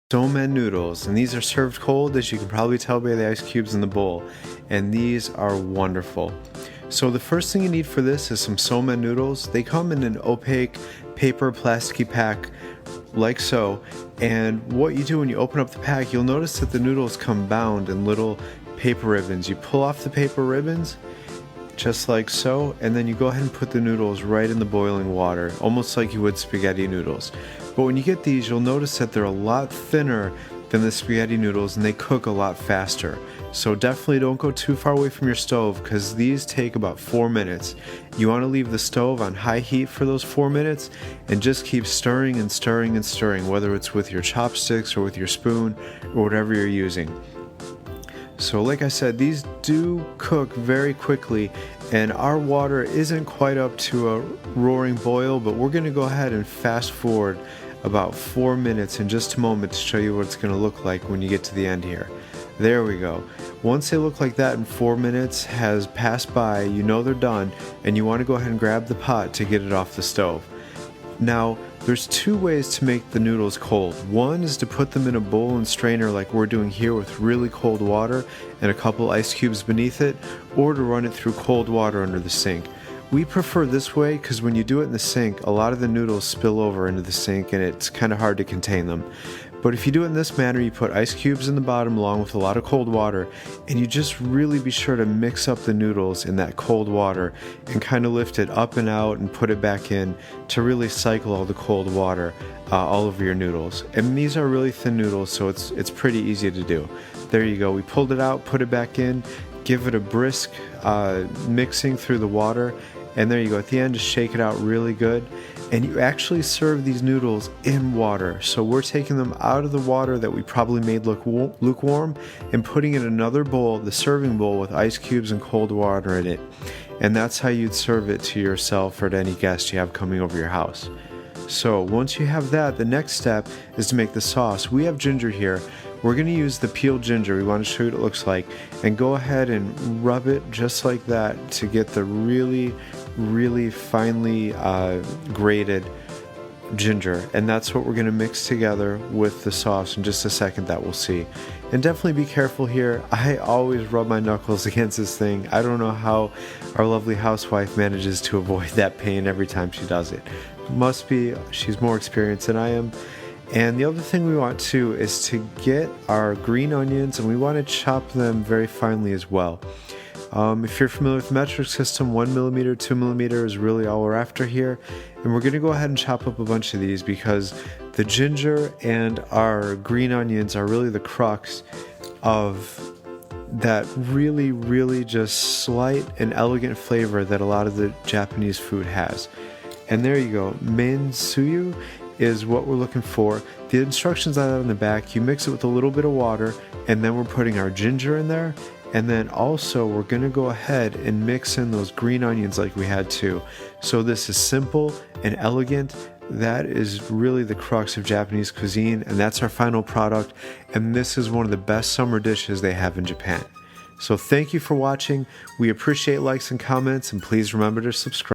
Somen noodles, and these are served cold, as you can probably tell by the ice cubes in the bowl, and these are wonderful. So the first thing you need for this is some Somen noodles. They come in an opaque paper plasticky pack like so, and what you do when you open up the pack, you'll notice that the noodles come bound in little paper ribbons. You pull off the paper ribbons just like so, and then you go ahead and put the noodles right in the boiling water, almost like you would spaghetti noodles. But when you get these, you'll notice that they're a lot thinner than the spaghetti noodles and they cook a lot faster. So definitely don't go too far away from your stove, because these take about 4 minutes. You want to leave the stove on high heat for those 4 minutes and just keep stirring and stirring and stirring, whether it's with your chopsticks or with your spoon or whatever you're using. So like I said, these do cook very quickly, and our water isn't quite up to a roaring boil, but we're going to go ahead and fast forward about 4 minutes in just a moment to show you what it's going to look like when you get to the end here. There we go. Once they look like that and 4 minutes has passed by, you know they're done, and you want to go ahead and grab the pot to get it off the stove. Now, there's two ways to make the noodles cold. One is to put them in a bowl and strainer like we're doing here with really cold water and a couple ice cubes beneath it, or to run it through cold water under the sink. We prefer this way because when you do it in the sink, a lot of the noodles spill over into the sink and it's kind of hard to contain them. But if you do it in this manner, you put ice cubes in the bottom along with a lot of cold water, and you just really be sure to mix up the noodles in that cold water and kind of lift it up and out and put it back in to really cycle all the cold water all over your noodles. And these are really thin noodles, so it's pretty easy to do. There you go. We pulled it out, put it back in, give it a brisk mixing through the water, and there you go. At the end, just shake it out really good. And you actually serve these noodles in water. So we're taking them out of the water that we probably made look lukewarm and putting it in another bowl, the serving bowl, with ice cubes and cold water in it. And that's how you'd serve it to yourself or to any guest you have coming over your house. So once you have that, the next step is to make the sauce. We have ginger here. We're going to use the peeled ginger. We want to show you what it looks like. And go ahead and rub it just like that to get the really finely grated ginger. And that's what we're going to mix together with the sauce in just a second, that we'll see. And definitely be careful here. I always rub my knuckles against this thing. I don't know how our lovely housewife manages to avoid that pain every time she does it. Must be she's more experienced than I am. And the other thing we want to is to get our green onions, and we want to chop them very finely as well. If you're familiar with the metric system, 1mm, 2mm is really all we're after here. And we're going to go ahead and chop up a bunch of these because the ginger and our green onions are really the crux of that really just slight and elegant flavor that a lot of the Japanese food has. And there you go. Mensuyu is what we're looking for. The instructions are on the back. You mix it with a little bit of water, and then we're putting our ginger in there. And then also we're going to go ahead and mix in those green onions like we had too. So this is simple and elegant. That is really the crux of Japanese cuisine, and that's our final product. And this is one of the best summer dishes they have in Japan. So thank you for watching. We appreciate likes and comments, and please remember to subscribe.